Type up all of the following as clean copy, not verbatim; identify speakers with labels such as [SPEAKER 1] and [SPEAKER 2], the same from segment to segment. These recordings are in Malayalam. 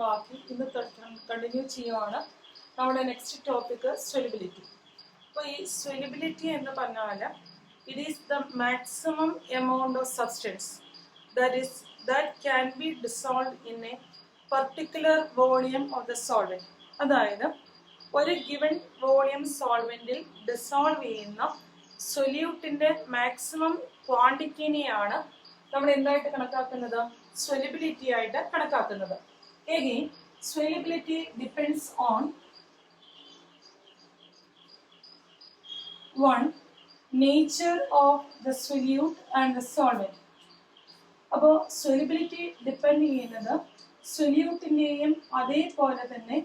[SPEAKER 1] ബാക്കി ഇന്ന് കണ്ടിന്യൂ ചെയ്യുവാണ്. നമ്മുടെ നെക്സ്റ്റ് ടോപ്പിക് സ്വെലിബിലിറ്റി. അപ്പോൾ ഈ സ്വെലിബിലിറ്റി എന്ന് പറഞ്ഞാൽ it is the maximum amount of substance that can be dissolved in a particular volume of the solvent. അതായത് ഒരു ഗിവൺ വോളിയം സോൾവെന്റിൽ ഡിസോൾവ് ചെയ്യുന്ന സൊല്യൂട്ടിന്റെ മാക്സിമം ക്വാണ്ടിറ്റിനെയാണ് നമ്മൾ എന്തായിട്ട് കണക്കാക്കുന്നത്? സ്വെലിബിലിറ്റി ആയിട്ട് കണക്കാക്കുന്നത്. Again, swellability depends on one, nature of the solute and the solvent. അപ്പോൾ സ്വെലിബിലിറ്റി ഡിപ്പെൻഡ് ചെയ്യുന്നത് സൊല്യൂട്ടിൻ്റെയും അതേപോലെ തന്നെ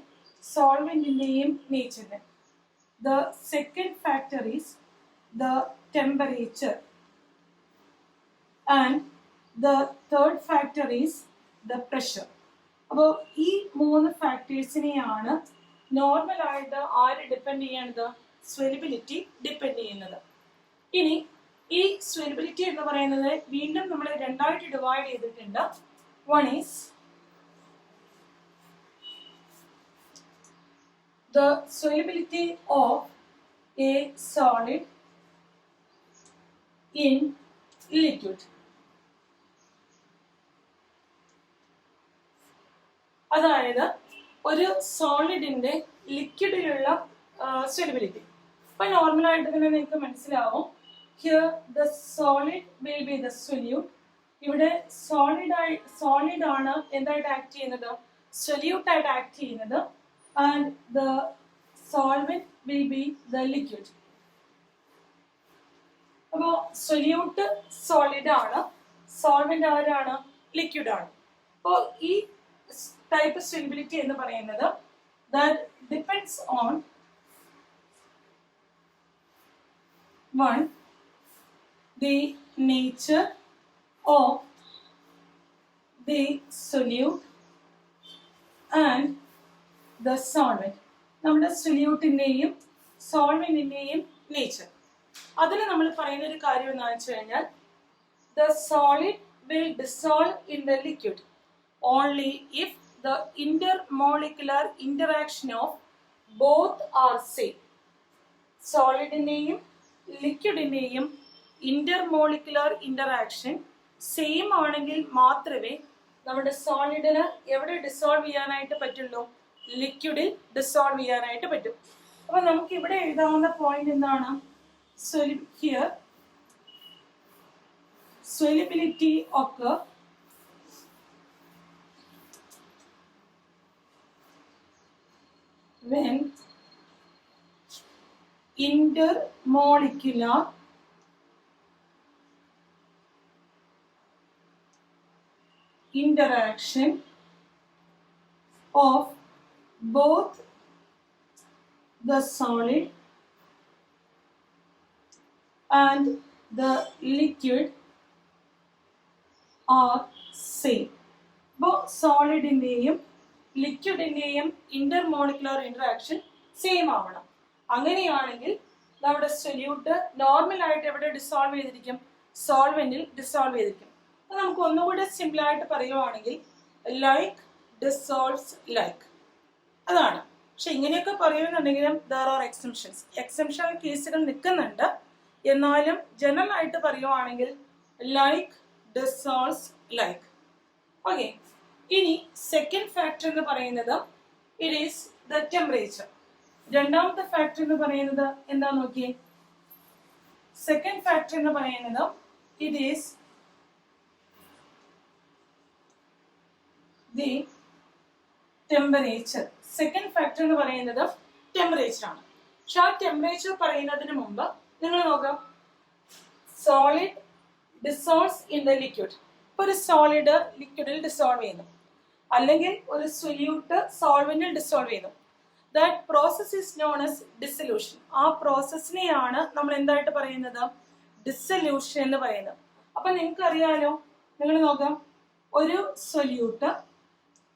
[SPEAKER 1] സോൾവെൻറ്റിൻ്റെയും നേച്ചറിനെ. The second factor is the temperature and the third factor is the pressure. അപ്പോൾ ഈ മൂന്ന് ഫാക്ടേഴ്സിനെയാണ് നോർമലായിട്ട് ആര് ഡിപ്പെൻഡ് ചെയ്യുന്നത്? സ്വെലിബിലിറ്റി ഡിപ്പെൻഡ് ചെയ്യുന്നത്. ഇനി ഈ സ്വെലിബിലിറ്റി എന്ന് പറയുന്നത് വീണ്ടും നമ്മൾ രണ്ടായിട്ട് ഡിവൈഡ് ചെയ്തിട്ടുണ്ട്. One is the solubility of a solid in liquid. അതായത് ഒരു സോളിഡിന്റെ ലിക്വിഡിലുള്ള സ്വെലിബിലിറ്റി. അപ്പൊ നോർമലായിട്ട് തന്നെ നിങ്ങൾക്ക് മനസ്സിലാവും. Here the solid will be the solute. ഇവിടെ സോളിഡ് ആണ് എന്തായിട്ട് ആക്ട് ചെയ്യുന്നത്? സൊല്യൂട്ട് ആയിട്ട് ആക്ട് ചെയ്യുന്നത്. And the solvent will be the liquid. അപ്പോൾ സൊല്യൂട്ട് സോളിഡ് ആണ്, സോൾവെന്റ് ആരാണ്? ലിക്വിഡ് ആണ്. അപ്പോൾ ഈ ടൈപ്പ് സ്വെലിബിലിറ്റി എന്ന് പറയുന്നത് that depends on one, the nature of the solute and the solvent. നമ്മുടെ സൊല്യൂട്ടിൻ്റെയും സോൾവെന്റിൻ്റെയും നേച്ചർ. അതിൽ നമ്മൾ പറയുന്ന ഒരു കാര്യം എന്ന് വെച്ച് കഴിഞ്ഞാൽ the solid will dissolve in the liquid only if the intermolecular interaction of both are same. സോളിഡിൻ്റെയും ലിക്വിഡിൻ്റെയും ഇന്റർമോളിക്കുലർ ഇന്ററാക്ഷൻ സെയിം ആണെങ്കിൽ മാത്രമേ നമ്മുടെ സോളിഡിന് എവിടെ ഡിസോൾവ് ചെയ്യാനായിട്ട് പറ്റുള്ളൂ? ലിക്വിഡിൽ ഡിസോൾവ് ചെയ്യാനായിട്ട് പറ്റും. അപ്പൊ നമുക്ക് ഇവിടെ എഴുതാവുന്ന പോയിന്റ് എന്താണ്? Here solubility occur when intermolecular interaction of both the solid and the liquid are same. Both സോളിഡിൻ്റെയും ലിക്വിഡിൻ്റെയും ഇന്റർമോളിക്കുലർ ഇന്ററാക്ഷൻ സെയിം ആവണം. അങ്ങനെയാണെങ്കിൽ നമ്മുടെ സൊല്യൂട്ട് നോർമൽ ആയിട്ട് എവിടെ ഡിസോൾവ് ചെയ്തിരിക്കും? സോൾവെന്റിൽ ഡിസോൾവ് ചെയ്തിരിക്കും. അപ്പൊ നമുക്ക് ഒന്നുകൂടെ സിമ്പിൾ ആയിട്ട് പറയുവാണെങ്കിൽ ലൈക്ക് ഡിസോൾവ്സ് ലൈക്ക്, അതാണ്. പക്ഷെ ഇങ്ങനെയൊക്കെ പറയുന്നുണ്ടെങ്കിലും ദർ ആർ എക്സംഷൻസ്. എക്സംഷൻ കേസുകൾ നിൽക്കുന്നുണ്ട്. എന്നാലും ജനറൽ ആയിട്ട് പറയുവാണെങ്കിൽ ലൈക്ക് ഡിസോൾവ്സ് ലൈക്ക്. ഓക്കെ. ഇനി സെക്കൻഡ് ഫാക്ടർ എന്ന് പറയുന്നത് ഇറ്റ് ഈസ് ദ ടെമ്പറേച്ചർ. രണ്ടാമത്തെ ഫാക്ടർ എന്ന് പറയുന്നത് എന്താ നോക്കിയേ? സെക്കൻഡ് ഫാക്ടർ എന്ന് പറയുന്നത് it is the temperature. Second factor എന്ന് പറയുന്നത് ടെമ്പറേച്ചർ ആണ്. പക്ഷെ ആ ടെമ്പറേച്ചർ പറയുന്നതിന് മുമ്പ് നിങ്ങൾ നോക്കാം, solid dissolves in the liquid. ഇപ്പൊ ഒരു സോളിഡ് ലിക്വിഡിൽ ഡിസോൾവ് ചെയ്യുന്നു, അല്ലെങ്കിൽ ഒരു സൊല്യൂട്ട് സോൾവെന്റിൽ ഡിസോൾവ് ചെയ്യുന്നു. That process is known as dissolution. ആ പ്രോസസ്സിനെയാണ് നമ്മൾ എന്തായിട്ട് പറയുന്നത്? ഡിസൊല്യൂഷൻ എന്ന് പറയുന്നത്. അപ്പൊ നിങ്ങൾക്ക് അറിയാലോ, നിങ്ങൾ നോക്കാം, ഒരു സൊല്യൂട്ട്,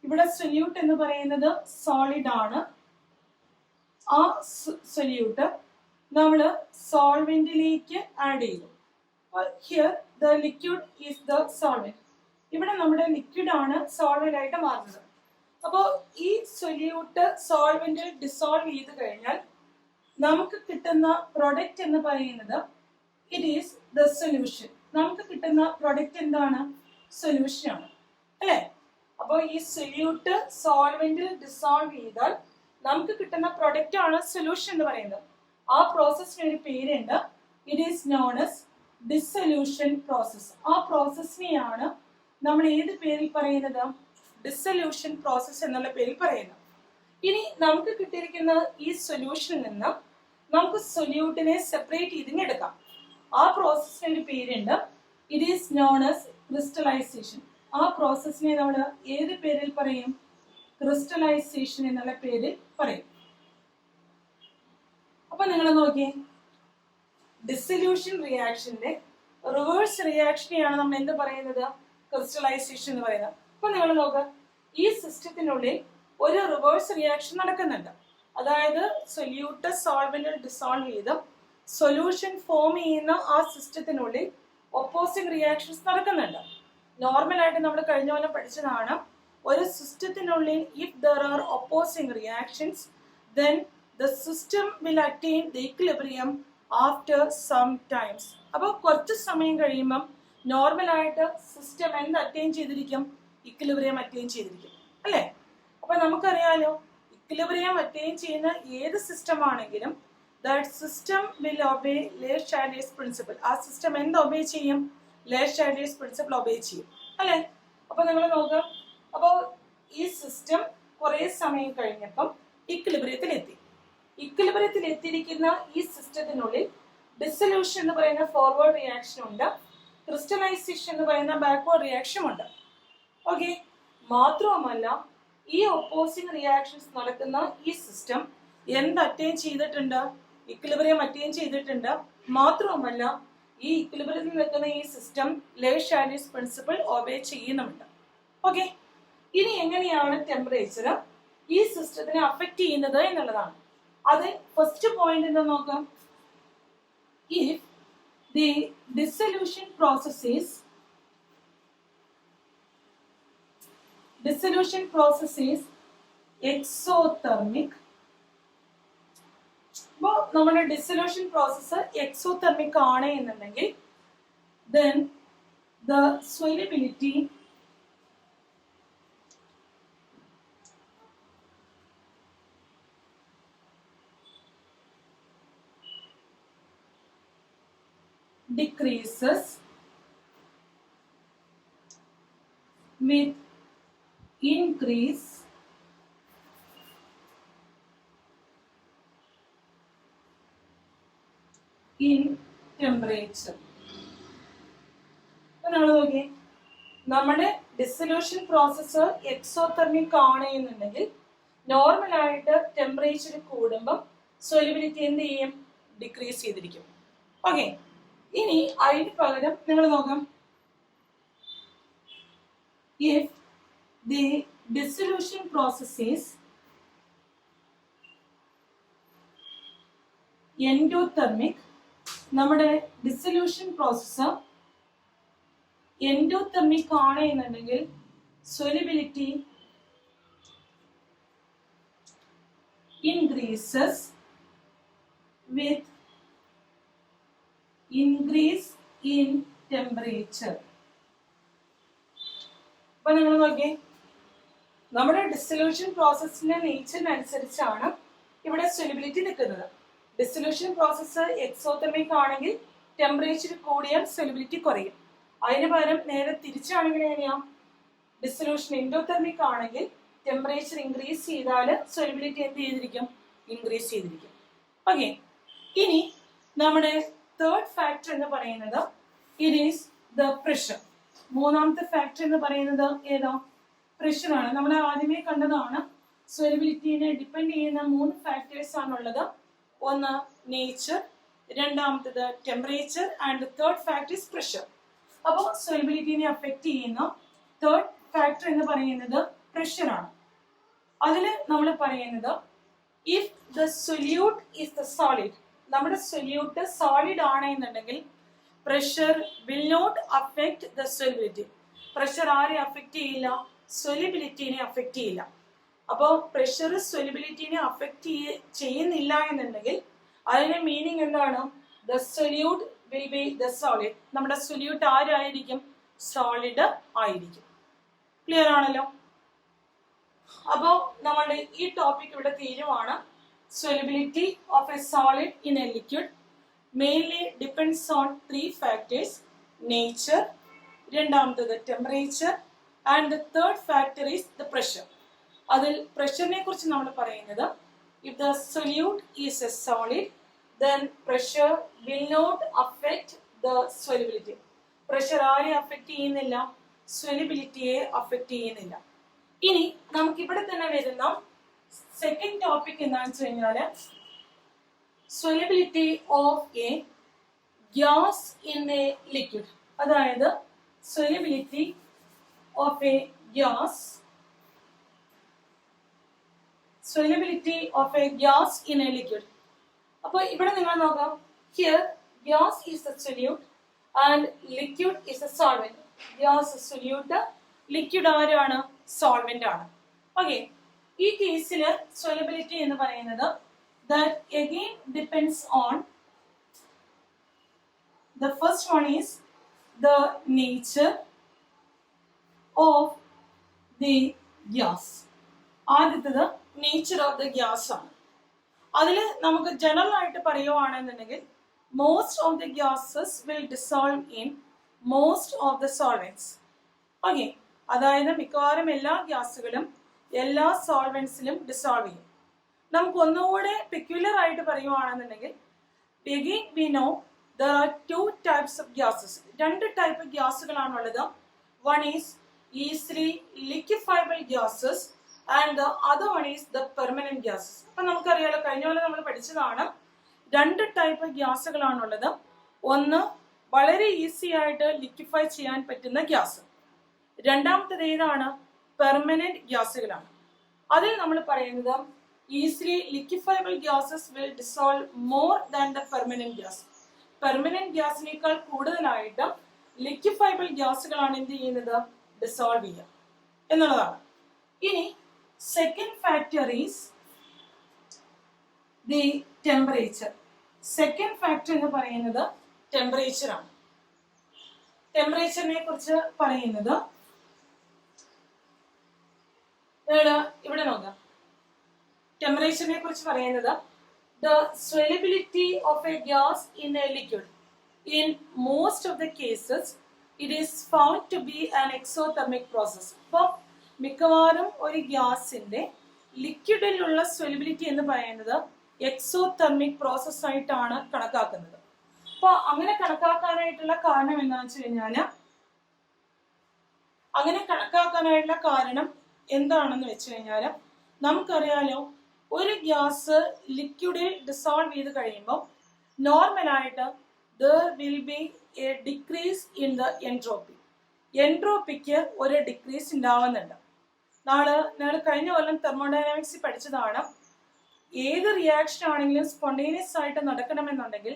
[SPEAKER 1] ഇവിടെ സൊല്യൂട്ട് എന്ന് പറയുന്നത് സോളിഡ് ആണ്. ആ സൊല്യൂട്ട് നമ്മൾ സോൾവെന്റിലേക്ക് ആഡ് ചെയ്തു. Here the liquid is the solvent. ഇവിടെ നമ്മുടെ ലിക്വിഡ് ആണ് സോളിഡ് ആയിട്ട് മാറുന്നത്. അപ്പോൾ ഈ സൊല്യൂട്ട് സോൾവെന്റിൽ ഡിസോൾവ് ചെയ്ത് കഴിഞ്ഞാൽ നമുക്ക് കിട്ടുന്ന പ്രൊഡക്റ്റ് എന്ന് പറയുന്നത് ഇറ്റ് ഈസ് ദ സൊല്യൂഷൻ. നമുക്ക് കിട്ടുന്ന പ്രൊഡക്റ്റ് എന്താണ്? സൊല്യൂഷൻ ആണ് അല്ലെ? അപ്പോൾ ഈ സൊല്യൂട്ട് സോൾവെന്റിൽ ഡിസോൾവ് ചെയ്താൽ നമുക്ക് കിട്ടുന്ന പ്രൊഡക്റ്റ് ആണ് സൊല്യൂഷൻ എന്ന് പറയുന്നത്. ആ പ്രോസസ്സിന് ഒരു പേരുണ്ട്. It is known S dissolution process. ആ പ്രോസസ്സിനെയാണ് നമ്മൾ ഏത് പേരിൽ പറയുന്നത്? ഡിസൊല്യൂഷൻ പ്രോസസ് എന്നുള്ള പേരിൽ പറയുന്നത്. ഇനി നമുക്ക് കിട്ടിയിരിക്കുന്ന ഈ സൊല്യൂഷനിൽ നിന്ന് നമുക്ക് സൊല്യൂട്ടിനെ സെപ്പറേറ്റ് ചെയ്തിങ്ങെടുക്കാം. ആ പ്രോസസ്സിന് ഒരു പേരുണ്ട്. It is known S crystallisation. ആ പ്രോസസ്സിനെ നമ്മൾ ഏത് പേരിൽ പറയും? ക്രിസ്റ്റലൈസേഷൻ എന്നുള്ള പേരിൽ പറയും. അപ്പൊ നിങ്ങൾ നോക്കിയേ, ഡിസൊല്യൂഷൻ റിയാക്ഷന്റെ റിവേഴ്സ് റിയാക്ഷനെയാണ് നമ്മൾ എന്ത് പറയുന്നത്? ക്രിസ്റ്റലൈസേഷൻ എന്ന് പറയുന്നത്. അപ്പൊ നിങ്ങൾ നോക്കുക, ഈ സിസ്റ്റത്തിനുള്ളിൽ ഒരു റിവേഴ്സ് റിയാക്ഷൻ നടക്കുന്നുണ്ട്. അതായത് സൊല്യൂട്ട് സോൾവെന്റിൽ ഡിസോൾവ് ചെയ്ത് സൊല്യൂഷൻ ഫോം ചെയ്യുന്ന ആ സിസ്റ്റത്തിനുള്ളിൽ ഒപ്പോസിംഗ് റിയാക്ഷൻസ് നടക്കുന്നുണ്ട്. നോർമലായിട്ട് നമ്മൾ കഴിഞ്ഞ പോലെ പഠിച്ചതാണ്, ഒരു സിസ്റ്റത്തിനുള്ളിൽ if there are opposing reactions then the system will attain the equilibrium after some times. അപ്പോൾ കുറച്ച് സമയം കഴിയുമ്പം നോർമലായിട്ട് സിസ്റ്റം എന്ത് അറ്റൈൻ ചെയ്തിരിക്കും? ഇക്വിലിബ്രിയം അറ്റൈൻ ചെയ്തിരിക്കും അല്ലേ? അപ്പൊ നമുക്കറിയാലോ, ഇക്വിലിബ്രിയം അറ്റൈൻ ചെയ്യുന്ന ഏത് സിസ്റ്റം ആണെങ്കിലും that system will obey Le Chatelier's principle. ആ സിസ്റ്റം എന്ത് ഒബേ ചെയ്യും? ലെ-ഷാലിയസ് പ്രിൻസിപ്പിൾ ഒബേ ചെയ്യും അല്ലെ? അപ്പൊ നിങ്ങൾ നോക്കുക, അപ്പോൾ ഈ സിസ്റ്റം കുറെ സമയം കഴിഞ്ഞപ്പം ഇക്വിലിബ്രിയത്തിൽ എത്തി. ഇക്വിലിബ്രിയത്തിൽ എത്തിയിരിക്കുന്ന ഈ സിസ്റ്റത്തിനുള്ളിൽ ഡിസൊല്യൂഷൻ എന്ന് പറയുന്ന ഫോർവേഡ് റിയാക്ഷൻ ഉണ്ട്, ക്രിസ്റ്റലൈസേഷൻ എന്ന് പറയുന്ന ബാക്ക്വേർഡ് റിയാക്ഷൻ ഉണ്ട്. ഓക്കെ, മാത്രവുമല്ല ഈ ഒപ്പോസിംഗ് റിയാക്ഷൻസ് നടക്കുന്ന ഈ സിസ്റ്റം എന്ത് അറ്റൈൻ ചെയ്തിട്ടുണ്ട്? ഇക്വിലിബ്രിയം അറ്റൈൻ ചെയ്തിട്ടുണ്ട്. മാത്രവുമല്ല ഈ ഇക്വിലിബ്രിയത്തിൽ നിൽക്കുന്ന ഈ സിസ്റ്റം ലെ-ഷാലിയസ് പ്രിൻസിപ്പിൾ ഒബേ ചെയ്യുന്നുമുണ്ട്. ഓക്കെ, ഇനി എങ്ങനെയാണ് ടെമ്പറേച്ചർ ഈ സിസ്റ്റത്തിനെ അഫക്റ്റ് ചെയ്യുന്നത് എന്നുള്ളതാണ്. അത് ഫസ്റ്റ് പോയിന്റ് എന്താ നോക്കാം. If the dissolution process is exothermic. അപ്പോൾ നമ്മുടെ ഡിസൊല്യൂഷൻ പ്രോസസ് എക്സോതെർമിക് ആണ് എന്നുണ്ടെങ്കിൽ then the solubility decreases with increase in temperature. നമ്മൾ നോക്കി, നമ്മുടെ ഡിസൊല്യൂഷൻ പ്രോസസ്സ് എക്സോതെർമിക് ആണ് എന്നുണ്ടെങ്കിൽ നോർമലായിട്ട് ടെമ്പറേച്ചർ കൂടുമ്പം സൊല്യൂബിലിറ്റി എന്ത് ചെയ്യും? ഡിക്രീസ് ചെയ്തിരിക്കും. ഓക്കെ, ഇനി അതിന് പകരം നിങ്ങൾ നോക്കാം, if the dissolution process is endothermic, നമ്മുടെ ഡിസൊല്യൂഷൻ പ്രോസസ്സ് എൻഡോതെർമിക് ആണ് എന്നുണ്ടെങ്കിൽ solubility increases with increase in temperature. അപ്പൊ നിങ്ങൾ നോക്കിയേ, നമ്മുടെ ഡിസൊല്യൂഷൻ പ്രോസസ്സിന്റെ നേച്ചറിനനുസരിച്ചാണ് ഇവിടെ സൊല്യൂബിലിറ്റി നിൽക്കുന്നത്. ഡിസൊല്യൂഷൻ പ്രോസസ്സ് എക്സോതെർമിക് ആണെങ്കിൽ ടെമ്പറേച്ചർ കൂടിയാൽ സൊല്യൂബിലിറ്റി കുറയും. അതിന് പകരം നേരെ തിരിച്ചാണെങ്കിൽ എങ്ങനെയാ? ഡിസൊല്യൂഷൻ എൻഡോതെർമിക് ആണെങ്കിൽ ടെമ്പറേച്ചർ ഇൻക്രീസ് ചെയ്താൽ സൊല്യൂബിലിറ്റി എന്ത് ചെയ്തിരിക്കും? ഇൻക്രീസ് ചെയ്തിരിക്കും. ഓക്കെ, ഇനി നമ്മുടെ തേർഡ് ഫാക്ടർ എന്ന് പറയുന്നത് ഇറ്റ് ഈസ് ദ പ്രഷർ. മൂന്നാമത്തെ ഫാക്ടർ എന്ന് പറയുന്നത് ഏതോ? പ്രഷറാണ്. നമ്മൾ ആദ്യമേ കണ്ടതാണ്, സൊല്യൂബിലിറ്റിനെ ഡിപ്പെൻഡ് ചെയ്യുന്ന 3 ഫാക്ടേഴ്സ് ആണുള്ളത്. ഒന്ന് നേച്ചർ, രണ്ടാമത്തേത് temperature and third factor is pressure. അപ്പോൾ സൊല്യൂബിലിറ്റിനെ അഫക്റ്റ് ചെയ്യുന്ന തേർഡ് ഫാക്ടർ എന്ന് പറയുന്നത് പ്രഷറാണ്. അതിൽ നമ്മൾ പറയുന്നത് if the solute is the solid, നമ്മുടെ സൊല്യൂട്ട് സോളിഡ് ആണ് എന്നുണ്ടെങ്കിൽ pressure will not affect the solubility. Pressure ആരെ അഫക്റ്റ് ചെയ്യില്ല? സൊല്യൂബിലിറ്റിനെ അഫക്റ്റ് ചെയ്യില്ല. അപ്പോൾ പ്രഷർ സൊല്യൂബിലിറ്റിനെ അഫക്റ്റ് ചെയ്യുന്നില്ല എന്നുണ്ടെങ്കിൽ അതിന്റെ മീനിങ് എന്താണ്? The solute will be the solid. നമ്മുടെ സൊല്യൂട്ട് ആരായിരിക്കും? സോളിഡ് ആയിരിക്കും. ക്ലിയർ ആണല്ലോ? അപ്പോൾ നമ്മളുടെ ഈ ടോപ്പിക് ഇവിടെ തീരുവാണ്. Solubility of a solid in a liquid mainly depends on three factors: nature, രണ്ടാമത്തേത് temperature, and the third factor is the pressure. അതിൽ പ്രഷറിനെ കുറിച്ച് നമ്മൾ പറയുന്നത്, if the solute is a solid then pressure will not affect the solubility. Pressure ആരെ അഫക്റ്റ് ചെയ്യുന്നില്ല? സൊല്യൂബിലിറ്റിയെ അഫക്റ്റ് ചെയ്യുന്നില്ല. ഇനി നമുക്ക് ഇവിടെ തന്നെ വരുന്ന സെക്കൻഡ് ടോപ്പിക് എന്താണെന്ന് വെച്ച് കഴിഞ്ഞാൽ solubility of a gas in a liquid. അതായത് solubility of a gas in a liquid. അപ്പോൾ ഇവിടെ നിങ്ങൾ നോക്കാം, here gas is a solute and liquid is a solvent. Gas solute, liquid ആരാണ്? സോൾവെന്റ് ആണ്. ഓക്കെ, ഈ കേസിൽ സൊല്യൂബിലിറ്റി എന്ന് പറയുന്നത് that again depends on the first one is the nature of the gas. ആദ്യത്തേത് നേച്ചർ ഓഫ് ദ ഗ്യാസ് ആണ്. അതിൽ നമുക്ക് ജനറൽ ആയിട്ട് പറയുവാണെന്നുണ്ടെങ്കിൽ most of the gases will dissolve in most of the solvents. Okay, അതായത് മിക്കവാറും എല്ലാ ഗ്യാസുകളും എല്ലാ സോൾവെന്റ്സിലും ഡിസോൾവ് ചെയ്യും. നമുക്ക് ഒന്നുകൂടെ പെക്യുലർ ആയിട്ട് പറയുവാണെന്നുണ്ടെങ്കിൽ again we know there are two types of gases. രണ്ട് type ഗ്യാസുകളാണുള്ളത്. One is easily liquefiable gases and the other one is the permanent gases. അപ്പൊ നമുക്കറിയാലോ, കഴിഞ്ഞ പോലെ നമ്മൾ പഠിച്ചതാണ്, രണ്ട് ടൈപ്പ് ഗ്യാസുകളാണുള്ളത്. ഒന്ന് വളരെ ഈസി ആയിട്ട് ലിക്വിഫൈ ചെയ്യാൻ പറ്റുന്ന ഗ്യാസ്. രണ്ടാമത്തേത് ഏതാണ്? പെർമനന്റ് ഗ്യാസുകളാണ്. അതിൽ നമ്മൾ പറയുന്നത് easily liquefiable gases will dissolve more than the permanent gas. Permanent ഗ്യാസിനേക്കാൾ കൂടുതലായിട്ട് ലിക്വിഫയബിൾ ഗ്യാസുകളാണ് എന്ത് ചെയ്യുന്നത്? ഡിസോൾവ് ചെയ്യുക എന്നുള്ളതാണ്. ഇനി second factor is the temperature. Second factor എന്ന് പറയുന്നത് ടെമ്പറേച്ചർ ആണ്. ടെമ്പറേച്ചറിനെ കുറിച്ച് പറയുന്നത് ഇവിടെ നോക്കാം. ടെമ്പറേച്ചറിനെ കുറിച്ച് പറയുന്നത് the solubility of a gas in a liquid. In most of the cases it is found to be an exothermic process. അപ്പോൾ മിക്കവാറും ഒരു ഗ്യാസിന്റെ ലിക്വിഡിലുള്ള സൊല്യൂബിലിറ്റി എന്ന് പറയുന്നത് എക്സോതെർമിക് പ്രോസസ് ആയിട്ടാണ് കണക്കാക്കുന്നത്. അപ്പോൾ അങ്ങനെ കണക്കാക്കാനായിട്ടുള്ള കാരണം എന്താണെന്ന് വെച്ച് കഴിഞ്ഞാൽ, അങ്ങനെ കണക്കാക്കാനായിട്ടുള്ള കാരണം എന്താണെന്ന് വെച്ച് കഴിഞ്ഞാൽ, നമുക്കറിയാലോ ഒരു ഗ്യാസ് ലിക്വിഡിൽ ഡിസോൾവ് ചെയ്ത് കഴിയുമ്പോൾ നോർമലായിട്ട് there will be a decrease in the entropy. എൻട്രോപ്പിക്ക് ഒരു ഡിക്രീസ് ഉണ്ടാവുന്നുണ്ട്. ഞങ്ങൾ കഴിഞ്ഞ കൊല്ലം തെർമോഡൈനാമിക്സിൽ പഠിച്ചതാണ്, ഏത് റിയാക്ഷൻ ആണെങ്കിലും സ്പോണ്ടേനിയസ് ആയിട്ട് നടക്കണമെന്നുണ്ടെങ്കിൽ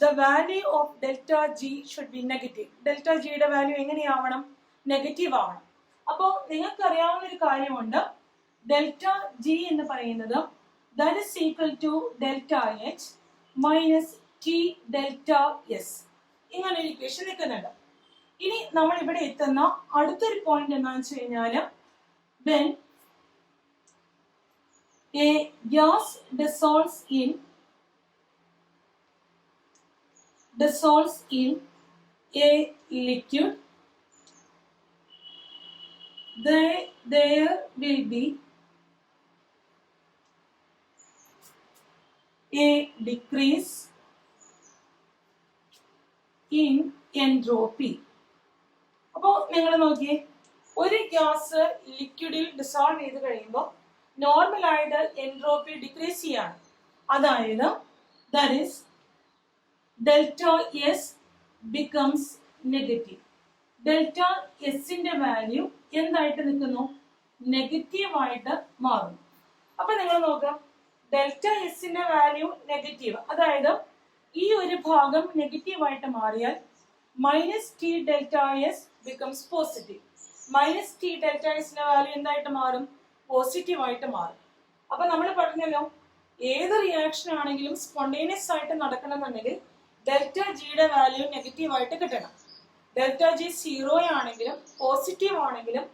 [SPEAKER 1] the value of delta G should be negative. Delta ജിയുടെ വാല്യൂ എങ്ങനെയാവണം? നെഗറ്റീവ് ആവണം. അപ്പോൾ നിങ്ങൾക്കറിയാവുന്ന ഒരു കാര്യമുണ്ട്, ഡെൽറ്റ ജി എന്ന് പറയുന്നത് that is equal to delta H minus T delta S. ഇങ്ങനെ ഒരു ഇക്വേഷൻ നിൽക്കുന്നുണ്ട്. ഇനി നമ്മൾ ഇവിടെ എത്തുന്ന അടുത്തൊരു പോയിന്റ് എന്താണെന്ന് വെച്ച് കഴിഞ്ഞാൽ, when a gas dissolves in a liquid, there will be a decrease in entropy. അപ്പോൾ നിങ്ങൾ നോക്കിയേ, ഒരു ഗ്യാസ് ലിക്വിഡിൽ ഡിസോൾവ് ചെയ്ത് കഴിയുമ്പോൾ നോർമലായിട്ട് എൻട്രോപ്പി ഡിക്രീസ് ചെയ്യാണ്. അതായത് that is delta S becomes negative. Delta എസിന്റെ വാല്യൂ എന്തായിട്ട് നിൽക്കുന്നു? നെഗറ്റീവ് ആയിട്ട് മാറുന്നു. അപ്പൊ നിങ്ങൾ നോക്കാം, ഡെൽറ്റ എസിന്റെ വാല്യൂ നെഗറ്റീവ്, അതായത് ഈ ഒരു ഭാഗം നെഗറ്റീവ് ആയിട്ട് മാറിയാൽ minus T delta S becomes positive. Minus T delta എസിന്റെ വാല്യൂ എന്തായിട്ട് മാറും? പോസിറ്റീവായിട്ട് മാറും. അപ്പൊ നമ്മൾ പറഞ്ഞല്ലോ, ഏത് റിയാക്ഷൻ ആണെങ്കിലും സ്പോണ്ടേനിയസ് ആയിട്ട് നടക്കണമെന്നുണ്ടെങ്കിൽ ഡെൽറ്റ ജിയുടെ വാല്യൂ നെഗറ്റീവായിട്ട് കിട്ടണം. ഡെൽറ്റ ജി 0 ആണെങ്കിലും പോസിറ്റീവ് ആണെങ്കിലും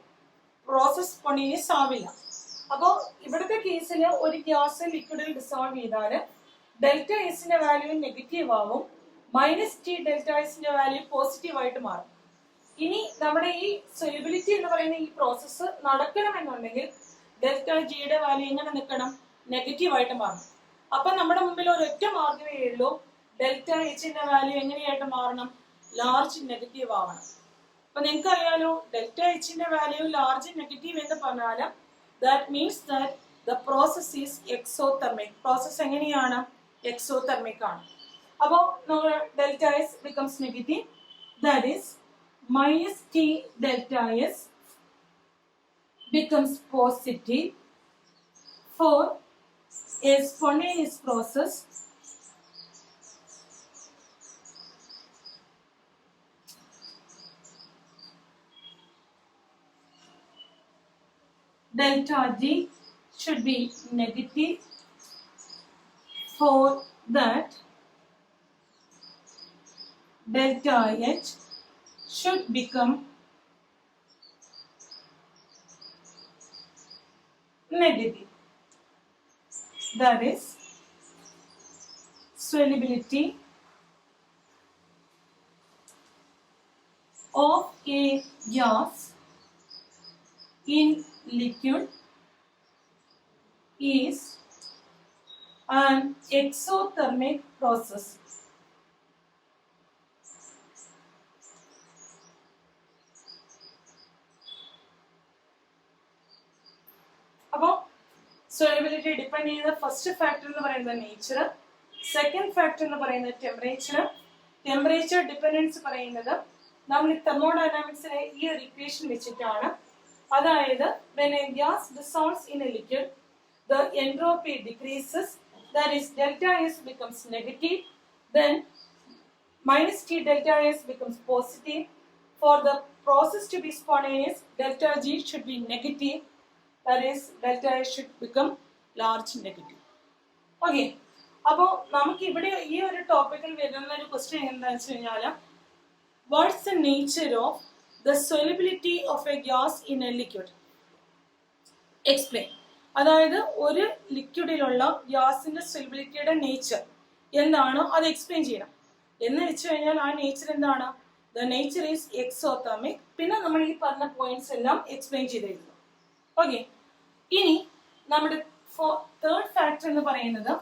[SPEAKER 1] പ്രോസസ് സ്പോണ്ടേനിയസ് ആവില്ല. അപ്പോൾ ഇവിടുത്തെ കേസിൽ ഒരു ഗ്യാസ് ലിക്വിഡിൽ ഡിസോൾവ് ചെയ്താൽ ഡെൽറ്റ എസിന്റെ വാല്യൂ നെഗറ്റീവ് ആവും, -t ഡെൽറ്റ എസിന്റെ വാല്യൂ പോസിറ്റീവ് ആയിട്ട് മാറും. ഇനി നമ്മുടെ ഈ സൊല്യൂബിലിറ്റി എന്ന് പറയുന്ന ഈ പ്രോസസ്സ് നടക്കണമെന്നുണ്ടെങ്കിൽ ഡെൽറ്റ ജിയുടെ വാല്യൂ എങ്ങനെ നിൽക്കണം? നെഗറ്റീവ് ആയിട്ട് മാറണം. അപ്പൊ നമ്മുടെ മുമ്പിൽ ഒരൊറ്റ മാർഗമേ ഉള്ളൂ, ഡെൽറ്റ എച്ചിന്റെ വാല്യൂ എങ്ങനെയായിട്ട് മാറണം? ലാർജ് നെഗറ്റീവ് ആവണം. അപ്പൊ നിങ്ങൾക്ക് അറിയാലോ, ഡെൽറ്റ എച്ചിന്റെ വാല്യൂ ലാർജ് നെഗറ്റീവ് എന്ന് പറഞ്ഞാൽ that means that the process is exothermic. Process എങ്ങനെയാണ്? എക്സോതെർമിക് ആണ്. അപ്പോൾ നമ്മൾ delta S becomes negative, that is -t delta s becomes positive for a spontaneous process delta G should be negative for that delta H should become negative. That is solubility of a gas in liquid is an exothermic process. അപ്പോൾ സോളിബിലിറ്റി ഡിപ്പെൻഡ് ചെയ്യുന്ന ഫസ്റ്റ് ഫാക്ടർ എന്ന് പറയുന്നത് നേച്ചർ, സെക്കൻഡ് ഫാക്ടർ എന്ന് പറയുന്നത് ടെമ്പറേച്ചർ. ടെമ്പറേച്ചർ ഡിപ്പെൻഡൻസ് പറയുന്നത് നമ്മൾ ഈ തെർമോഡൈനാമിക്സിലെ ഈ ഒരു ഇക്വേഷൻ വെച്ചിട്ടാണ്. അതായത് when a gas dissolves in a liquid, the entropy decreases, that is delta S becomes negative, then -t delta S becomes positive. For the process to be spontaneous, delta G should be negative, that is delta S should become large negative. Okay, അപ്പോൾ നമുക്ക് ഇവിടെ ഈ ഒരു ടോപ്പിക്കിൽ വരുന്ന ഒരു ക്വസ്റ്റ്യൻ എന്താണെന്ന് വെച്ച് കഴിഞ്ഞാൽ, what's the nature of the solubility of a gas in a liquid? Explain. അതായത് ഒരു ലിക്വിഡിലുള്ള ഗ്യാസിന്റെ സൊല്യൂബിലിറ്റിയുടെ നേച്ചർ എന്താണോ അത് എക്സ്പ്ലെയിൻ ചെയ്യണം. എന്ന് വെച്ച് കഴിഞ്ഞാൽ ആ നേച്ചർ എന്താണ്? The nature is exothermic. പിന്നെ നമ്മൾ ഈ പറഞ്ഞ പോയിന്റ്സ് എല്ലാം എക്സ്പ്ലെയിൻ ചെയ്തിരുന്നു. ഓക്കെ, ഇനി നമ്മുടെ തേർഡ് ഫാക്ടർ എന്ന് പറയുന്നത്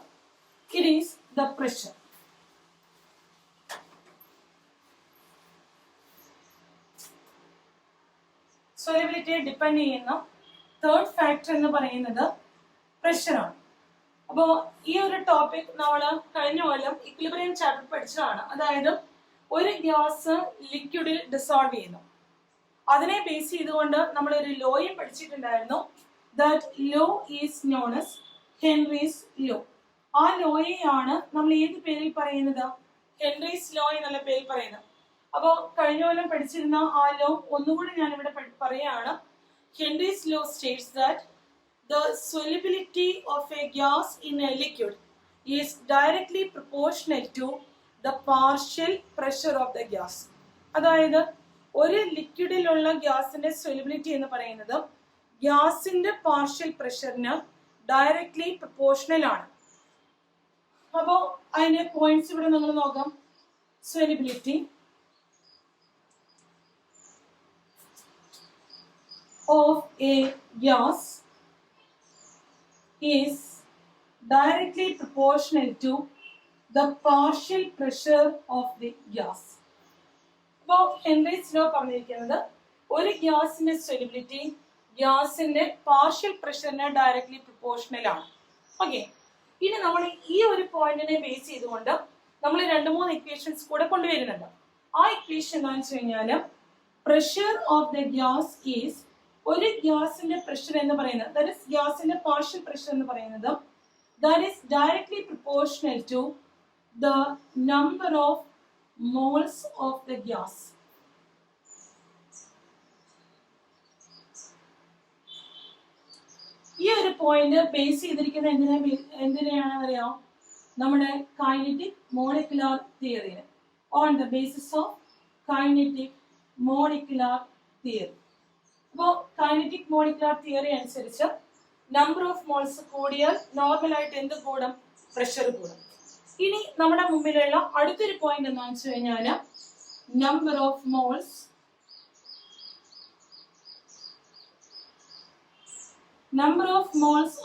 [SPEAKER 1] it is the pressure. സോളിബിലിറ്റിയെ ഡിപ്പെൻഡ് ചെയ്യുന്ന തേർഡ് ഫാക്ടർ എന്ന് പറയുന്നത് പ്രഷറാണ്. അപ്പോൾ ഈ ഒരു ടോപ്പിക് നമ്മൾ കഴിഞ്ഞ കൊല്ലം ഇക്വിലിബ്രിയം ചാപ്റ്റർ പഠിച്ചതാണ്. അതായത് ഒരു ഗ്യാസ് ലിക്വിഡിൽ ഡിസോൾവ് ചെയ്യുന്നു, അതിനെ ബേസ് ചെയ്തുകൊണ്ട് നമ്മളൊരു ലോയും പഠിച്ചിട്ടുണ്ടായിരുന്നു. That law is known as Henry's law. ആ ലോയെയാണ് നമ്മൾ ഏത് പേരിൽ പറയുന്നത്? ഹെൻറീസ് ലോ എന്നുള്ള പേരിൽ പറയുന്നത്. അപ്പോൾ കഴിഞ്ഞ കൊല്ലം പഠിച്ചിരുന്ന ആ ലോ ഒന്നുകൂടി ഞാനിവിടെ പറയാണ്. Henry's law States that the solubility of a gas in a liquid is directly proportional to the partial pressure of the gas. അതായത് ഒരു ലിക്വിഡിലുള്ള ഗ്യാസിന്റെ സൊല്യൂബിലിറ്റി എന്ന് പറയുന്നത് ഗ്യാസിന്റെ പാർഷ്യൽ പ്രഷറിന് ഡയറക്ട്ലി പ്രൊപ്പോർഷണൽ ആണ്. അപ്പോൾ അതിന്റെ പോയിന്റ്സ് ഇവിടെ നമ്മൾ നോക്കാം. Solubility of a gas is directly proportional to the partial pressure of the gas. അപ്പോൾ ഹെൻറീസ് ലോ പറഞ്ഞിരിക്കുന്നത് ഒരു ഗ്യാസിന്റെ സൊല്യൂബിലിറ്റി ഗ്യാസിന്റെ പാർഷ്യൽ പ്രഷറിന് ഡയറക്ട്ലി പ്രൊപ്പോർഷണൽ ആണ്. ഓക്കെ, ഇനി നമ്മൾ ഈ ഒരു പോയിന്റിനെ ബേസ് ചെയ്തുകൊണ്ട് നമ്മൾ 2-3 ഇക്വേഷൻസ് കൂടെ കൊണ്ടുവരുന്നുണ്ട്. ആ ഇക്വേഷൻ എന്താണെന്ന് വെച്ച് കഴിഞ്ഞാൽ, pressure of the gas is, ഒരു ഗ്യാസിന്റെ പ്രഷർ എന്ന് പറയുന്നത്, ദാറ്റ് ഈസ് ഗ്യാസിന്റെ പാർഷ്യൽ പ്രഷർ എന്ന് പറയുന്നത്, that is directly proportional to the number of moles of the gas. Point base ചെയ്തിരിക്കുന്ന എന്തിനെയാണ് അറിയാം, നമ്മുടെ കൈനറ്റിക് മോളിക്കുലാർ തിയറിന്. On the basis of kinetic molecular theory. അപ്പോൾ കൈനറ്റിക് മോളിക്കുലാർ തിയറി അനുസരിച്ച് നമ്പർ ഓഫ് മോൾസ് കൂടിയാൽ നോർമലായിട്ട് എന്ത് കൂടും, പ്രഷർ കൂടും. ഇനി നമ്മുടെ മുമ്പിലുള്ള അടുത്തൊരു പോയിന്റ് എന്താണെന്ന് വെച്ച് കഴിഞ്ഞാൽ number of moles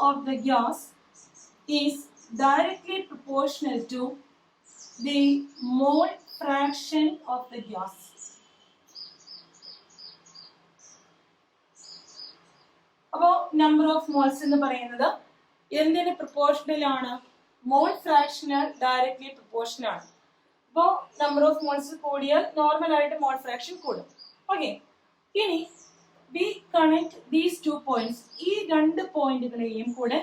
[SPEAKER 1] of the gas is directly proportional to the mole fraction of the gas. അപ്പോൾ നമ്പർ ഓഫ് മോൾസ് എന്ന് പറയുന്നത് എന്തിന് പ്രൊപ്പോർഷണൽ ആണ്, മോൾ ഫ്രാക്ഷന് ഡയറക്ട്ലി പ്രൊപ്പോർഷണൽ ആണ്. അപ്പോൾ നമ്പർ ഓഫ് മോൾസ് കൂടിയാൽ നോർമൽ ആയിട്ട് മോൾ ഫ്രാക്ഷൻ കൂടും. ഓക്കെ, ഇനി we connect these 2 points. ഈ രണ്ട് പോയിന്റുകളെയും കൂടെ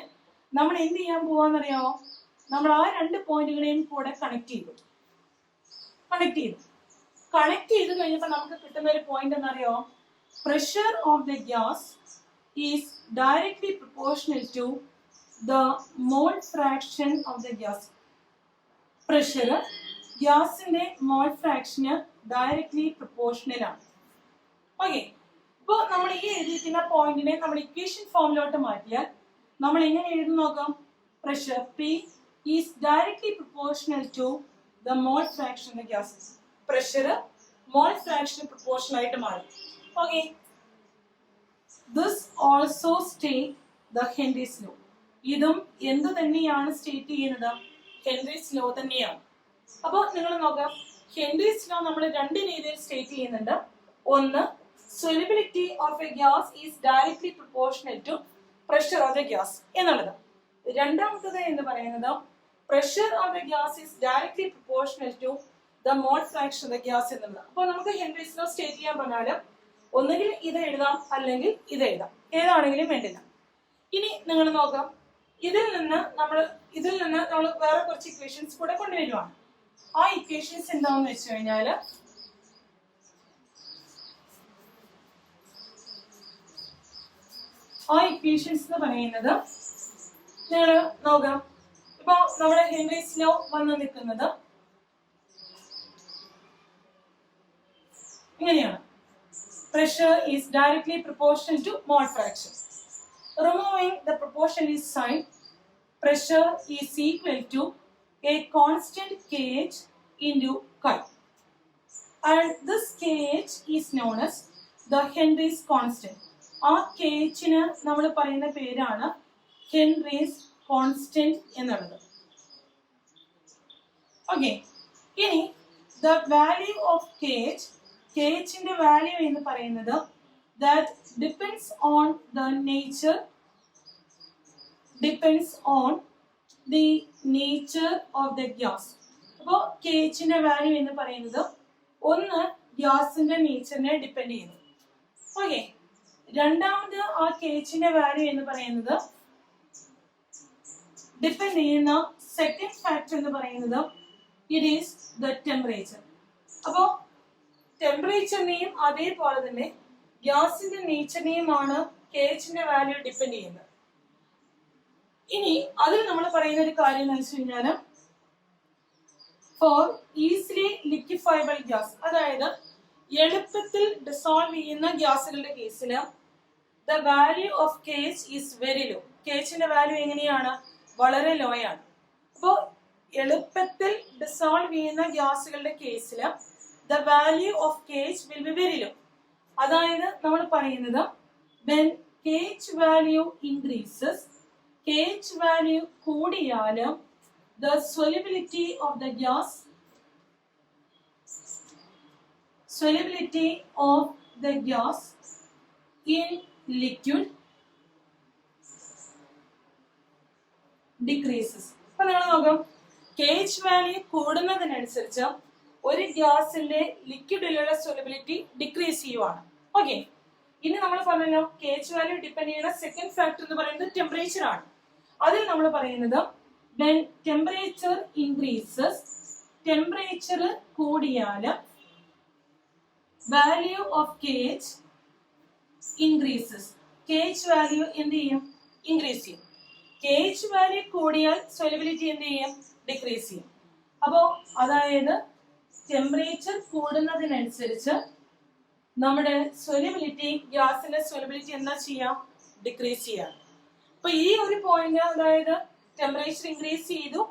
[SPEAKER 1] നമ്മൾ എന്ത് ചെയ്യാൻ പോവാന്നറിയാമോ, നമ്മൾ ആ രണ്ട് പോയിന്റുകളെയും കൂടെ കണക്ട് ചെയ്തു കഴിഞ്ഞപ്പോൾ നമുക്ക് കിട്ടുന്ന ഒരു പോയിന്റ് എന്നറിയാമോ, pressure of the gas is directly proportional to the mole fraction of the gas. Pressure ഗ്യാസിന്റെ മോൾ ഫ്രാക്ഷന് ഡയറക്ട്ലി പ്രൊപ്പോർഷണൽ ആണ്. ഓക്കെ, ഇപ്പോൾ നമ്മൾ ഈ എഴുതിയിരിക്കുന്ന പോയിന്റിനെ നമ്മൾ ഇക്വേഷൻ ഫോമിലോട്ട് മാറ്റിയാൽ നമ്മൾ എങ്ങനെ എഴുതി നോക്കാം, pressure P is directly proportional to the mole fraction of gas. Pressure mole ഫ്രാക്ഷന് പ്രൊപ്പോർഷണൽ ആയിട്ട് മാറും. Okay, this also state the Henry's law. ഇതും എന്ത് തന്നെയാണ് സ്റ്റേറ്റ് ചെയ്യുന്നത്, ഹെൻറീസ് ലോ തന്നെയാണ്. അപ്പോൾ നിങ്ങൾ നോക്കാം, ഹെൻറീസ് ലോ നമ്മൾ രണ്ട് രീതിയിൽ സ്റ്റേറ്റ് ചെയ്യുന്നുണ്ട്. ഒന്ന്, solubility of a gas is directly proportional to pressure of the gas എന്നുള്ളത്. രണ്ടാമത്തത് എന്ന് പറയുന്നത് pressure of the gas is directly proportional to the mole fraction of the gas എന്നുള്ളത്. അപ്പോൾ നമുക്ക് ഹെൻറീസ് ലോ സ്റ്റേറ്റ് ചെയ്യാൻ പറഞ്ഞാൽ ഒന്നുകിൽ ഇത് എഴുതാം അല്ലെങ്കിൽ ഇത് എഴുതാം, ഏതാണെങ്കിലും വേണ്ടില്ല. ഇനി നിങ്ങൾ നോക്കാം, ഇതിൽ നിന്ന് നമ്മൾ വേറെ കുറച്ച് ഇക്വേഷൻസ് കൂടെ കൊണ്ടുവരുവാണ്. ആ ഇക്വേഷൻസ് എന്താണെന്ന് വെച്ച് കഴിഞ്ഞാൽ ആ ഇക്വേഷൻസ് എന്ന് പറയുന്നത് നിങ്ങൾ നോക്കാം. ഇപ്പൊ നമ്മുടെ ഹെൻറീസ് ലോ വന്ന് നിൽക്കുന്നത് ഇങ്ങനെയാണ്, pressure is directly proportional to mole fraction. Removing the proportional sign, pressure is equal to a constant kh into chi, and this kh is known as the Henry's constant. ആ kh-ന് നമ്മൾ പറയുന്ന പേരാണ് ഹെൻറീസ് കോൺസ്റ്റന്റ് എന്നുള്ളത്. ഓക്കെ, ഇനി ദ വാല്യൂ ഓഫ് kh-ന്റെ വാല്യൂ എന്ന് പറയുന്നത് that depends on the nature of the gas. അപ്പോൾ kh-ന്റെ വാല്യൂ എന്ന് പറയുന്നത് ഒന്ന് ഗ്യാസിന്റെ നേച്ചറിനെ ഡിപ്പെൻഡ് ചെയ്യുന്നു. ഓക്കെ, രണ്ടാമത് ആ kh-ന്റെ വാല്യൂ എന്ന് പറയുന്നത് ഡിപ്പെൻഡ് ചെയ്യുന്ന സെക്കൻഡ് ഫാക്ടർ എന്ന് പറയുന്നത് ഇറ്റ് ഈസ് ദ ടെമ്പറേച്ചർ. അപ്പോൾ ടെമ്പറേച്ചറിനെയും അതേപോലെ തന്നെ ഗ്യാസിന്റെ നേച്ചറിനെയുമാണ് kh-ന്റെ വാല്യൂ ഡിപ്പെൻഡ് ചെയ്യുന്നത്. ഇനി അതിൽ നമ്മൾ പറയുന്ന ഒരു കാര്യം എന്ന് വെച്ച് കഴിഞ്ഞാൽ ഫോർ ഈസിലി ലിക്വിഫയബിൾ ഗ്യാസ്, അതായത് എളുപ്പത്തിൽ ഡിസോൾവ് ചെയ്യുന്ന ഗ്യാസുകളുടെ കേസിൽ the value of kh is very low. kh-ന്റെ വാല്യൂ എങ്ങനെയാണ്, വളരെ ലോ ആണ്. അപ്പോൾ എളുപ്പത്തിൽ ഡിസോൾവ് ചെയ്യുന്ന ഗ്യാസുകളുടെ കേസിൽ the value of kh will be very low. അതായത് നമ്മൾ പറയുന്നത് when kh value increases, kh value കൂടിയാൽ the solubility of the gas in liquid decreases. അപ്പൊ നിങ്ങൾ നോക്കാം, kh വാല്യൂ കൂടുന്നതിനനുസരിച്ച് ഒരു ഗ്യാസിന്റെ ലിക്വിഡിലുള്ള സൊല്യൂബിലിറ്റി ഡിക്രീസ് ചെയ്യുവാണ്. ഓക്കെ, ഇനി നമ്മൾ പറഞ്ഞല്ലോ kh വാല്യൂ ഡിപ്പെൻഡ് ചെയ്യുന്ന സെക്കൻഡ് ഫാക്ടർ എന്ന് പറയുന്നത് ടെമ്പറേച്ചർ ആണ്. അതിൽ നമ്മൾ പറയുന്നത് when temperature increases, ടെമ്പറേച്ചർ കൂടിയാൽ value of kh increases. kh value എന്ത് ചെയ്യും, ഇൻക്രീസ് ചെയ്യും. KH വാല്യൂ കൂടിയാൽ സോലിബിലിറ്റി എന്ത് ചെയ്യും? ഡിക്രീസ് ചെയ്യും. അപ്പോൾ അതായത് ടെമ്പറേച്ചർ കൂടുന്നതിനനുസരിച്ച് നമ്മുടെ സോലിബിലിറ്റി, ഗ്യാസിന്റെ സോലിബിലിറ്റി എന്താ ചെയ്യാം? ഡിക്രീസ് ചെയ്യാം. അപ്പൊ ഈ ഒരു പോയിന്റ്, അതായത് ടെമ്പറേച്ചർ ഇൻക്രീസ് ചെയ്തു,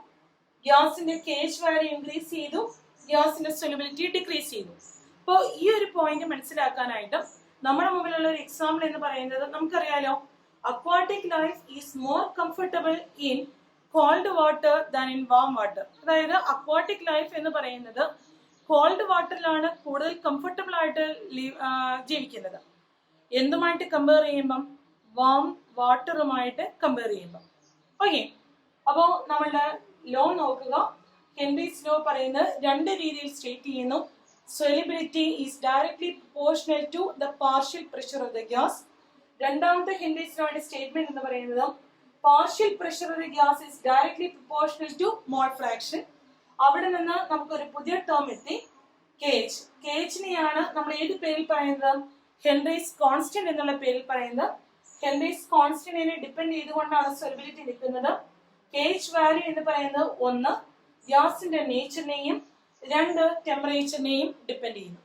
[SPEAKER 1] ഗ്യാസിന്റെ KH വാല്യൂ ഇൻക്രീസ് ചെയ്തു, ഗ്യാസിന്റെ സോലിബിലിറ്റി ഡിക്രീസ് ചെയ്തു. അപ്പോൾ ഈ ഒരു പോയിന്റ് മനസ്സിലാക്കാനായിട്ട് നമ്മുടെ മുമ്പിലുള്ള ഒരു എക്സാമ്പിൾ എന്ന് പറയുന്നത് നമുക്കറിയാലോ, aquatic life is more comfortable in called water than in warm water. അതായത് അക്വാട്ടിക് ലൈഫ് എന്ന് പറയുന്നത് കോൾഡ് വാട്ടറിലാണ് കൂടുതൽ കംഫർട്ടബിൾ ആയിട്ട് ജീവിക്കുന്നത്. എന്തുമായിട്ട് കമ്പയർ ചെയ്യുമ്പം? വാം വാട്ടറുമായിട്ട് കമ്പയർ ചെയ്യുമ്പം. ഓക്കെ, അപ്പോൾ നമ്മളുടെ ലോ നോക്കുക. ഹെൻറീസ് ലോ പറയുന്നത് രണ്ട് രീതിയിൽ സ്റ്റേറ്റ് ചെയ്യുന്നു. Solubility is directly proportional to the partial pressure of the gas. രണ്ടാമത്തെ ഹെൻറീസ് ലോയുടെ സ്റ്റേറ്റ്മെന്റ് എന്ന് പറയുന്നത് partial pressure of the gas is directly proportional to mole fraction. അവിടെ നിന്ന് നമുക്കൊരു പുതിയ ടേം എത്തി, KH. KH-നെയാണ് നമ്മൾ ഏത് പേരിൽ പറയുന്നത്? ഹെൻറീസ് കോൺസ്റ്റന്റ് എന്നുള്ള പേരിൽ പറയുന്നത്. ഹെൻറീസ് കോൺസ്റ്റന്റിനെ ഡിപ്പെൻഡ് ചെയ്തുകൊണ്ടാണ് സോലിബിലിറ്റി നിൽക്കുന്നത്. KH വാല്യൂ എന്ന് പറയുന്നത് 1 ഗ്യാസിന്റെ നേച്ചറിനെയും 2 ടെമ്പറേച്ചറിനെയും ഡിപ്പെൻഡ് ചെയ്യുന്നു.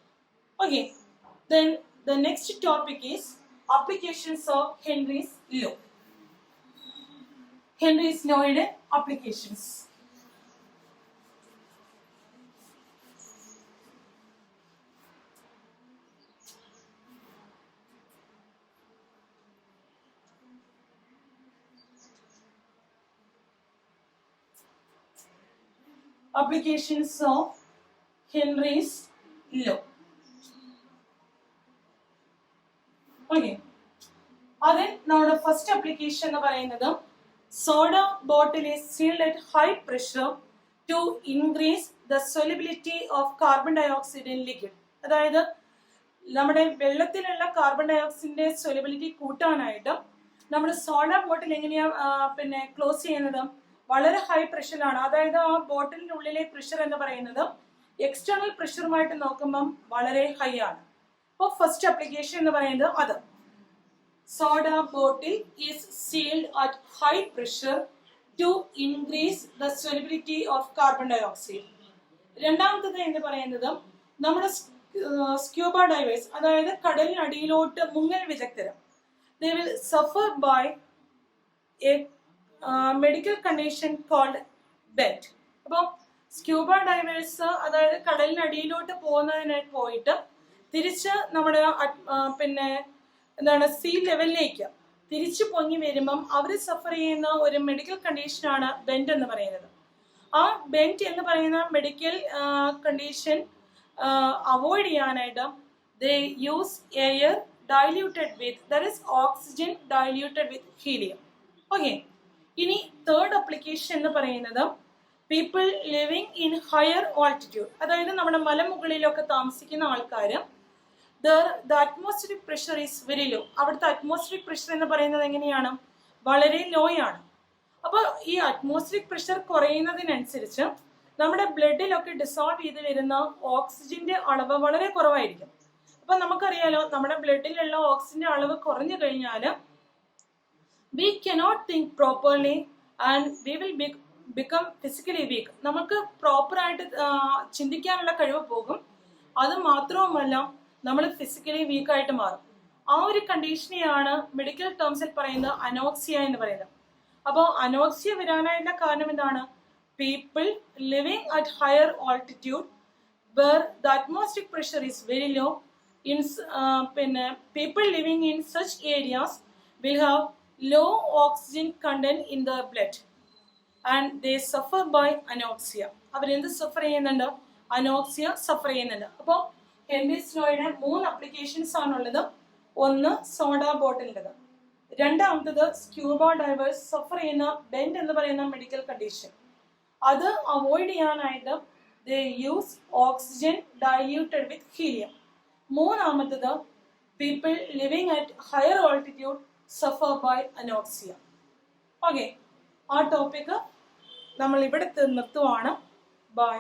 [SPEAKER 1] Okay, then the next topic is applications of Henry's law. Henry's lawയുടെ applications. Applications of Henry's law. Okay, അതിൽ നമ്മുടെ ഫസ്റ്റ് അപ്ലിക്കേഷൻ എന്ന് പറയുന്നത് soda bottle is sealed at high pressure to increase the solubility of carbon dioxide in liquid. അതായത് നമ്മുടെ വെള്ളത്തിലുള്ള കാർബൺ ഡയോക്സൈഡിന്റെ സോലിബിലിറ്റി കൂട്ടാനായിട്ട് നമ്മുടെ സോഡ ബോട്ടിൽ എങ്ങനെയാ ക്ലോസ് ചെയ്യുന്നത്? വളരെ ഹൈ പ്രഷറിലാണ്. അതായത് ആ ബോട്ടിലിന്റെ ഉള്ളിലെ പ്രഷർ എന്ന് പറയുന്നത് എക്സ്റ്റേണൽ പ്രഷറുമായിട്ട് നോക്കുമ്പം വളരെ ഹൈ ആണ്. അപ്പോൾ ഫസ്റ്റ് അപ്ലിക്കേഷൻ എന്ന് പറയുന്നത് അത്. Soda bottle is sealed at high pressure to increase the solubility of carbon dioxide. രണ്ടാമത്തത് എന്ന് പറയുന്നത് നമ്മുടെ സ്ക്യൂബ ഡൈവേഴ്സ്, അതായത് കടലിനടിയിലോട്ട് മുങ്ങൽ വിദഗ്ധർ, they will suffer by a medical condition cold bent. അപ്പോൾ സ്ക്യൂബ ഡൈവേഴ്സ്, അതായത് കടലിനടിയിലോട്ട് പോയിട്ട് തിരിച്ച് നമ്മുടെ സീ ലെവലിലേക്ക് തിരിച്ചു പൊങ്ങി വരുമ്പം അവർ സഫർ ചെയ്യുന്ന ഒരു മെഡിക്കൽ കണ്ടീഷനാണ് ബെൻറ്റ് എന്ന് പറയുന്നത്. ആ ബെൻറ്റ് എന്ന് പറയുന്ന മെഡിക്കൽ കണ്ടീഷൻ അവോയ്ഡ് ചെയ്യാനായിട്ട് they use air diluted with, that is oxygen diluted with helium. Okay, ഇനി തേർഡ് അപ്ലിക്കേഷൻ എന്ന് പറയുന്നത് people living in higher altitude. അതായത് നമ്മുടെ മലമുകളിലൊക്കെ താമസിക്കുന്ന ആൾക്കാർ, the atmospheric pressure is very low. അവിടുത്തെ അറ്റ്മോസ്ഫിയറിക് പ്രഷർ എന്ന് പറയുന്നത് എങ്ങനെയാണ്? വളരെ ലോ ആണ്. അപ്പോൾ ഈ അറ്റ്മോസ്ഫിയറിക് പ്രഷർ കുറയുന്നതിനനുസരിച്ച് നമ്മുടെ ബ്ലഡിലൊക്കെ ഡിസോൾവ് ചെയ്ത് വരുന്ന ഓക്സിജന്റെ അളവ് വളരെ കുറവായിരിക്കും. അപ്പൊ നമുക്കറിയാലോ, നമ്മുടെ ബ്ലഡിലുള്ള ഓക്സിജന്റെ അളവ് കുറഞ്ഞു കഴിഞ്ഞാൽ we cannot think properly and we will become physically weak. നമുക്ക് പ്രോപ്പറായിട്ട് ചിന്തിക്കാനുള്ള കഴിവ് പോകും. അത് മാത്രവുമല്ല, നമ്മൾ ഫിസിക്കലി വീക്കായിട്ട് മാറും. ആ ഒരു കണ്ടീഷനെയാണ് മെഡിക്കൽ ടേംസിൽ പറയുന്നത് അനോക്സിയ എന്ന് പറയുന്നത്. അപ്പോൾ അനോക്സിയ വരാനായിട്ടുള്ള കാരണം എന്താണ്? People living at higher altitude where the atmospheric pressure is very low. People living in such areas will have low oxygen content in the blood and they suffer by anoxia. അവരെന്ത് സഫർ ചെയ്യുന്നുണ്ട്? അനോക്സിയ സഫർ ചെയ്യുന്നുണ്ട്. അപ്പോൾ ഹെൻറീസ് ലോയുടെ 3 അപ്ലിക്കേഷൻസ് ആണുള്ളത്. ഒന്ന് സോഡ ബോട്ടിലിൻ്റെത്, രണ്ടാമത്തത് സ്ക്യൂബ ഡൈവേഴ്സ് സഫർ ചെയ്യുന്ന ബെൻറ്റ് എന്ന് പറയുന്ന മെഡിക്കൽ കണ്ടീഷൻ, അത് അവോയ്ഡ് ചെയ്യാനായിട്ട് they use oxygen diluted with helium. മൂന്നാമത്തത് people living at higher altitude suffer by anoxia. Okay, ആ ടോപ്പിക്ക് നമ്മൾ ഇവിടെ നിർത്തുവാണ്. ബൈ.